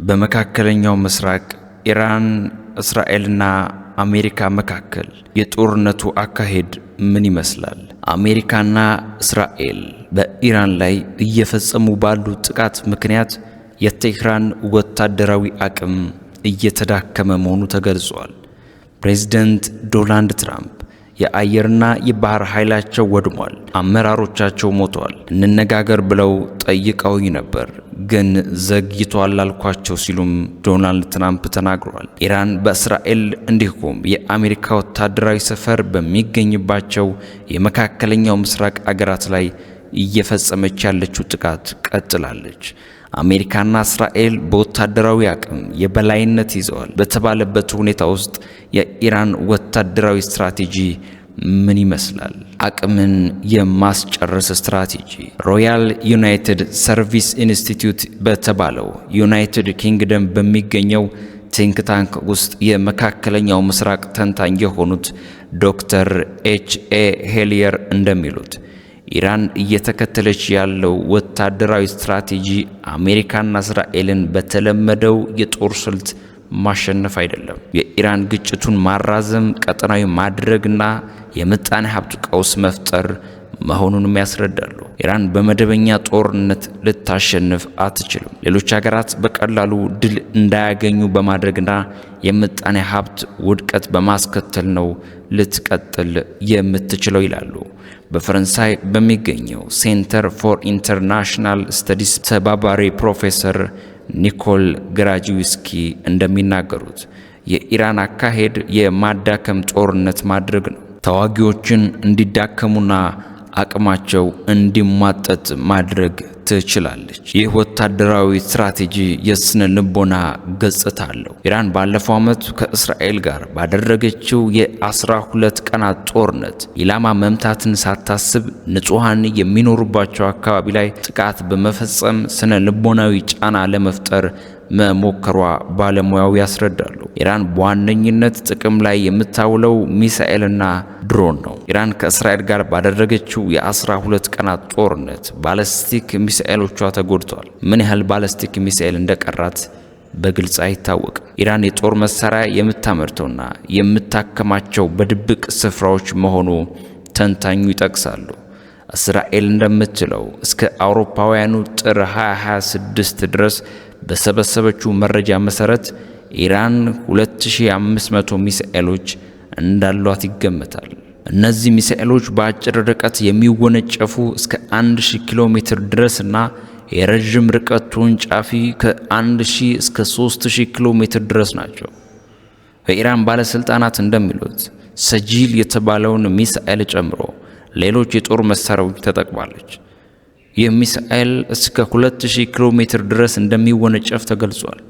በመካከለኛው ምስራቅ ኢራን፣ እስራኤልና አሜሪካ መካከል የጦርነቱ አካሄድ ምን ይመስላል? አሜሪካና እስራኤል በኢራን ላይ እየፈጸሙ ባሉት ጥቃት ምክንያት የቴህራን ወታደራዊ አቅም እየተዳከመ መሆኑ ተገልጿል። ፕሬዝዳንት ዶናልድ ትራምፕ የአየርና የባህር ኃይላቸው ወድሟል፣ አመራሮቻቸው ሞተዋል፣ እንነጋገር ብለው ጠይቀውኝ ነበር ግን ዘግይቷል አልኳቸው ሲሉም ዶናልድ ትራምፕ ተናግረዋል። ኢራን በእስራኤል እንዲሁም የአሜሪካ ወታደራዊ ሰፈር በሚገኝባቸው የመካከለኛው ምስራቅ አገራት ላይ እየፈጸመች ያለችው ጥቃት ቀጥላለች። አሜሪካና እስራኤል በወታደራዊ አቅም የበላይነት ይዘዋል በተባለበት ሁኔታ ውስጥ የኢራን ወታደራዊ ስትራቴጂ ምን ይመስላል? አቅምን የማስጨረስ ስትራቴጂ። ሮያል ዩናይትድ ሰርቪስ ኢንስቲትዩት በተባለው ዩናይትድ ኪንግደም በሚገኘው ቲንክ ታንክ ውስጥ የመካከለኛው ምስራቅ ተንታኝ የሆኑት ዶክተር ኤች.ኤ. ሄሊየር እንደሚሉት ኢራን እየተከተለች ያለው ወታደራዊ ስትራቴጂ አሜሪካና እስራኤልን በተለመደው የጦር ስልት ማሸነፍ አይደለም፣ የኢራን ግጭቱን ማራዘም፣ ቀጠናዊ ማድረግና የምጣኔ ሀብት ቀውስ መፍጠር መሆኑንም ያስረዳሉ። ኢራን በመደበኛ ጦርነት ልታሸንፍ አትችልም፣ ሌሎች ሀገራት በቀላሉ ድል እንዳያገኙ በማድረግና የምጣኔ ሀብት ውድቀት በማስከተል ነው ልትቀጥል የምትችለው ይላሉ። በፈረንሳይ በሚገኘው ሴንተር ፎር ኢንተርናሽናል ስተዲስ ተባባሪ ፕሮፌሰር ኒኮል ግራጂዊስኪ እንደሚናገሩት የኢራን አካሄድ የማዳከም ጦርነት ማድረግ ነው። ተዋጊዎችን እንዲዳከሙና አቅማቸው እንዲሟጠጥ ማድረግ ትችላለች። ይህ ወታደራዊ ስትራቴጂ የስነ ልቦና ገጽታ አለው። ኢራን ባለፈው ዓመት ከእስራኤል ጋር ባደረገችው የ12 ቀናት ጦርነት ኢላማ መምታትን ሳታስብ ንጹሃን የሚኖሩባቸው አካባቢ ላይ ጥቃት በመፈጸም ስነ ልቦናዊ ጫና ለመፍጠር መሞከሯ ባለሙያው ያስረዳሉ። ኢራን በዋነኝነት ጥቅም ላይ የምታውለው ሚሳኤልና ድሮን ነው። ኢራን ከእስራኤል ጋር ባደረገችው የ12 ቀናት ጦርነት ባለስቲክ ሚሳኤሎቿ ተጎድተዋል። ምን ያህል ባለስቲክ ሚሳኤል እንደቀራት በግልጽ አይታወቅም። ኢራን የጦር መሳሪያ የምታመርተውና የምታከማቸው በድብቅ ስፍራዎች መሆኑ ተንታኙ ይጠቅሳሉ። እስራኤል እንደምትለው እስከ አውሮፓውያኑ ጥር 2026 ድረስ በሰበሰበችው መረጃ መሰረት ኢራን 2500 ሚሳኤሎች እንዳሏት ይገመታል። እነዚህ ሚሳኤሎች በአጭር ርቀት የሚወነጨፉ እስከ 1000 ኪሎ ሜትር ድረስና የረዥም ርቀት ተወንጫፊ ከ1000 እስከ 3000 ኪሎ ሜትር ድረስ ናቸው። የኢራን ባለስልጣናት እንደሚሉት ሰጂል የተባለውን ሚሳኤል ጨምሮ ሌሎች የጦር መሳሪያዎች ተጠቅማለች። ይህ ሚሳኤል እስከ 2000 ኪሎ ሜትር ድረስ እንደሚወነጨፍ ተገልጿል።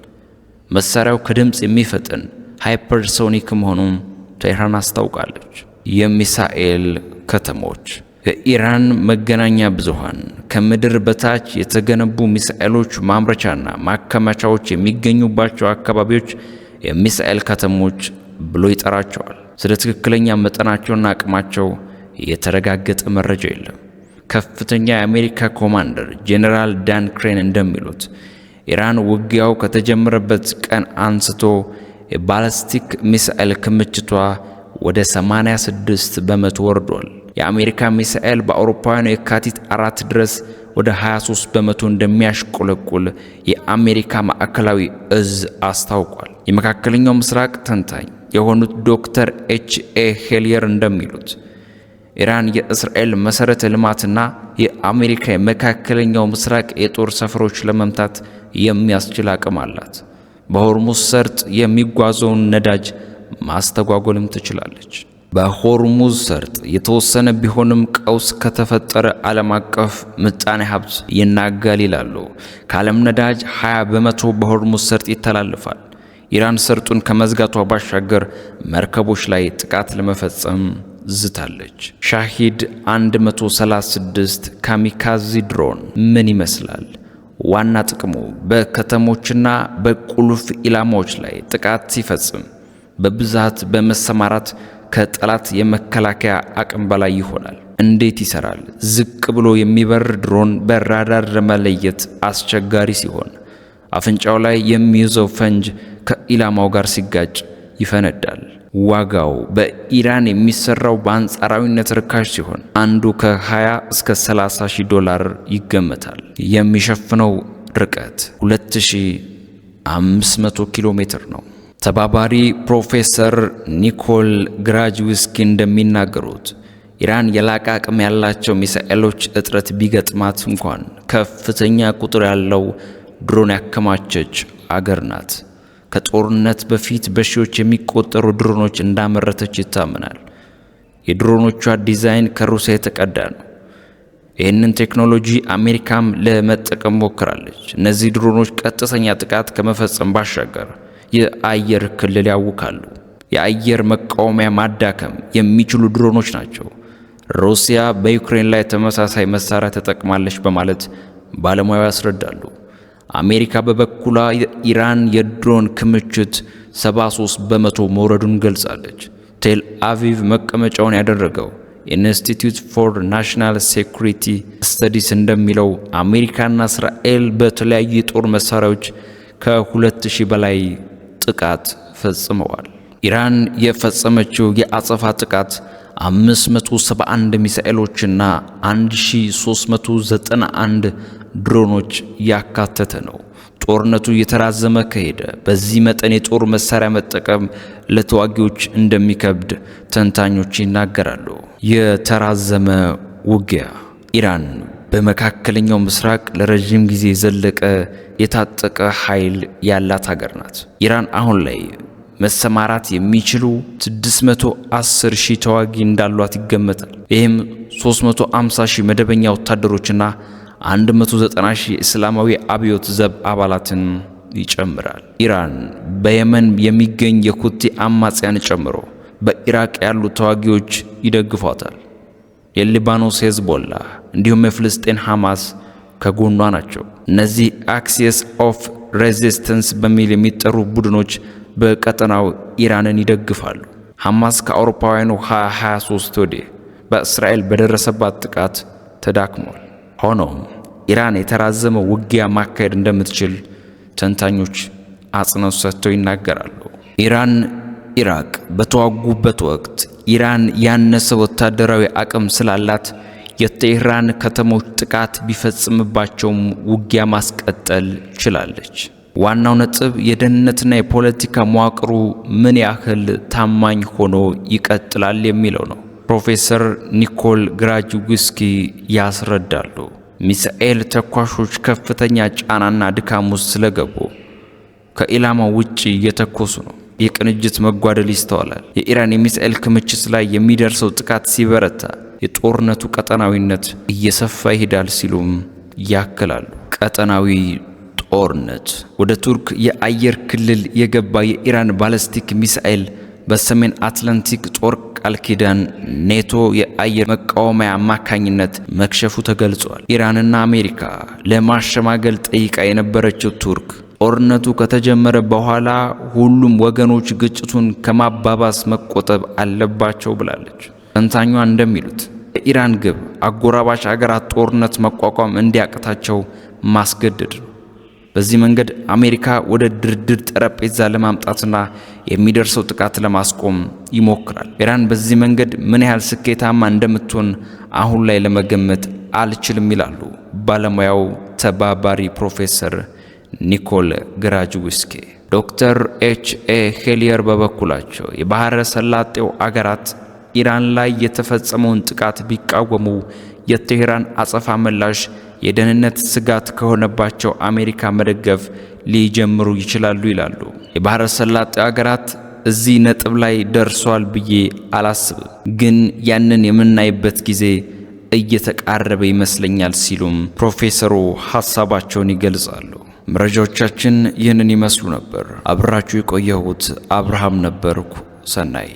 መሳሪያው ከድምፅ የሚፈጥን ሃይፐርሶኒክ መሆኑን ቴህራን አስታውቃለች። የሚሳኤል ከተሞች። የኢራን መገናኛ ብዙሃን ከምድር በታች የተገነቡ ሚሳኤሎች ማምረቻና ማከማቻዎች የሚገኙባቸው አካባቢዎች የሚሳኤል ከተሞች ብሎ ይጠራቸዋል። ስለ ትክክለኛ መጠናቸውና አቅማቸው የተረጋገጠ መረጃ የለም። ከፍተኛ የአሜሪካ ኮማንደር ጄኔራል ዳን ክሬን እንደሚሉት ኢራን ውጊያው ከተጀመረበት ቀን አንስቶ የባላስቲክ ሚሳኤል ክምችቷ ወደ 86 በመቶ ወርዷል። የአሜሪካ ሚሳኤል በአውሮፓውያኑ የካቲት 4 ድረስ ወደ 23 በመቶ እንደሚያሽቆለቁል የአሜሪካ ማዕከላዊ እዝ አስታውቋል። የመካከለኛው ምስራቅ ተንታኝ የሆኑት ዶክተር ኤች.ኤ. ሄሊየር እንደሚሉት ኢራን የእስራኤል መሰረተ ልማትና የአሜሪካ የመካከለኛው ምስራቅ የጦር ሰፈሮች ለመምታት የሚያስችል አቅም አላት። በሆርሙዝ ሰርጥ የሚጓዘውን ነዳጅ ማስተጓጎልም ትችላለች። በሆርሙዝ ሰርጥ የተወሰነ ቢሆንም ቀውስ ከተፈጠረ ዓለም አቀፍ ምጣኔ ሀብት ይናጋል ይላሉ። ከዓለም ነዳጅ 20 በመቶ በሆርሙዝ ሰርጥ ይተላለፋል። ኢራን ሰርጡን ከመዝጋቷ ባሻገር መርከቦች ላይ ጥቃት ለመፈጸም ዝታለች። ሻሂድ 136 ካሚካዚ ድሮን ምን ይመስላል? ዋና ጥቅሙ በከተሞችና በቁልፍ ኢላማዎች ላይ ጥቃት ሲፈጽም በብዛት በመሰማራት ከጠላት የመከላከያ አቅም በላይ ይሆናል። እንዴት ይሰራል? ዝቅ ብሎ የሚበር ድሮን በራዳር ለመለየት አስቸጋሪ ሲሆን አፍንጫው ላይ የሚይዘው ፈንጅ ከኢላማው ጋር ሲጋጭ ይፈነዳል። ዋጋው በኢራን የሚሰራው በአንጻራዊነት ርካሽ ሲሆን አንዱ ከ20 እስከ 30 ሺህ ዶላር ይገመታል። የሚሸፍነው ርቀት 2500 ኪሎ ሜትር ነው። ተባባሪ ፕሮፌሰር ኒኮል ግራጅዊስኪ እንደሚናገሩት ኢራን የላቀ አቅም ያላቸው ሚሳኤሎች እጥረት ቢገጥማት እንኳን ከፍተኛ ቁጥር ያለው ድሮን ያከማቸች አገር ናት። ከጦርነት በፊት በሺዎች የሚቆጠሩ ድሮኖች እንዳመረተች ይታመናል። የድሮኖቿ ዲዛይን ከሩሲያ የተቀዳ ነው። ይህንን ቴክኖሎጂ አሜሪካም ለመጠቀም ሞክራለች። እነዚህ ድሮኖች ቀጥተኛ ጥቃት ከመፈጸም ባሻገር የአየር ክልል ያውካሉ። የአየር መቃወሚያ ማዳከም የሚችሉ ድሮኖች ናቸው። ሩሲያ በዩክሬን ላይ ተመሳሳይ መሳሪያ ተጠቅማለች በማለት ባለሙያው ያስረዳሉ። አሜሪካ በበኩሏ ኢራን የድሮን ክምችት 73 በመቶ መውረዱን ገልጻለች። ቴል አቪቭ መቀመጫውን ያደረገው ኢንስቲትዩት ፎር ናሽናል ሴኩሪቲ ስተዲስ እንደሚለው አሜሪካና እስራኤል በተለያዩ የጦር መሳሪያዎች ከ2000 በላይ ጥቃት ፈጽመዋል። ኢራን የፈጸመችው የአጸፋ ጥቃት 571 ሚሳኤሎችና 1391 ድሮኖች ያካተተ ነው። ጦርነቱ እየተራዘመ ከሄደ በዚህ መጠን የጦር መሳሪያ መጠቀም ለተዋጊዎች እንደሚከብድ ተንታኞች ይናገራሉ። የተራዘመ ውጊያ ኢራን በመካከለኛው ምስራቅ ለረጅም ጊዜ የዘለቀ የታጠቀ ኃይል ያላት ሀገር ናት። ኢራን አሁን ላይ መሰማራት የሚችሉ 610 ሺህ ተዋጊ እንዳሏት ይገመታል። ይህም 350 ሺህ መደበኛ ወታደሮችና 190 ሺህ እስላማዊ አብዮት ዘብ አባላትን ይጨምራል። ኢራን በየመን የሚገኝ የሁቲ አማጽያን ጨምሮ በኢራቅ ያሉ ተዋጊዎች ይደግፏታል። የሊባኖስ ሄዝቦላ እንዲሁም የፍልስጤን ሐማስ ከጎኗ ናቸው። እነዚህ አክሲስ ኦፍ ሬዚስተንስ በሚል የሚጠሩ ቡድኖች በቀጠናው ኢራንን ይደግፋሉ። ሐማስ ከአውሮፓውያኑ 2023 ወዲህ በእስራኤል በደረሰባት ጥቃት ተዳክሟል። ሆኖም ኢራን የተራዘመ ውጊያ ማካሄድ እንደምትችል ተንታኞች አጽንኦት ሰጥተው ይናገራሉ። ኢራን ኢራቅ በተዋጉበት ወቅት ኢራን ያነሰ ወታደራዊ አቅም ስላላት የቴህራን ከተሞች ጥቃት ቢፈጽምባቸውም ውጊያ ማስቀጠል ችላለች። ዋናው ነጥብ የደህንነትና የፖለቲካ መዋቅሩ ምን ያህል ታማኝ ሆኖ ይቀጥላል የሚለው ነው። ፕሮፌሰር ኒኮል ግራጅዊስኪ ያስረዳሉ። ሚሳኤል ተኳሾች ከፍተኛ ጫናና ድካም ውስጥ ስለገቡ ከኢላማው ውጪ እየተኮሱ ነው። የቅንጅት መጓደል ይስተዋላል። የኢራን የሚሳኤል ክምችት ላይ የሚደርሰው ጥቃት ሲበረታ የጦርነቱ ቀጠናዊነት እየሰፋ ይሄዳል ሲሉም ያክላሉ። ቀጠናዊ ጦርነት ወደ ቱርክ የአየር ክልል የገባ የኢራን ባለስቲክ ሚሳኤል በሰሜን አትላንቲክ ጦር ቃል ኪዳን ኔቶ የአየር መቃወሚያ አማካኝነት መክሸፉ ተገልጿል። ኢራንና አሜሪካ ለማሸማገል ጠይቃ የነበረችው ቱርክ ጦርነቱ ከተጀመረ በኋላ ሁሉም ወገኖች ግጭቱን ከማባባስ መቆጠብ አለባቸው ብላለች። ተንታኟ እንደሚሉት የኢራን ግብ አጎራባች አገራት ጦርነት መቋቋም እንዲያቅታቸው ማስገደድ ነው። በዚህ መንገድ አሜሪካ ወደ ድርድር ጠረጴዛ ለማምጣትና የሚደርሰው ጥቃት ለማስቆም ይሞክራል። ኢራን በዚህ መንገድ ምን ያህል ስኬታማ እንደምትሆን አሁን ላይ ለመገመት አልችልም ይላሉ ባለሙያው ተባባሪ ፕሮፌሰር ኒኮል ግራጅዊስኪ። ዶክተር ኤች.ኤ. ሄሊየር በበኩላቸው የባህረ ሰላጤው አገራት ኢራን ላይ የተፈጸመውን ጥቃት ቢቃወሙ የቴህራን አጸፋ ምላሽ የደህንነት ስጋት ከሆነባቸው አሜሪካ መደገፍ ሊጀምሩ ይችላሉ ይላሉ። የባህረ ሰላጤው አገራት እዚህ ነጥብ ላይ ደርሷል ብዬ አላስብም፣ ግን ያንን የምናይበት ጊዜ እየተቃረበ ይመስለኛል ሲሉም ፕሮፌሰሩ ሐሳባቸውን ይገልጻሉ። መረጃዎቻችን ይህንን ይመስሉ ነበር። አብራችሁ የቆየሁት አብርሃም ነበርኩ። ሰናይ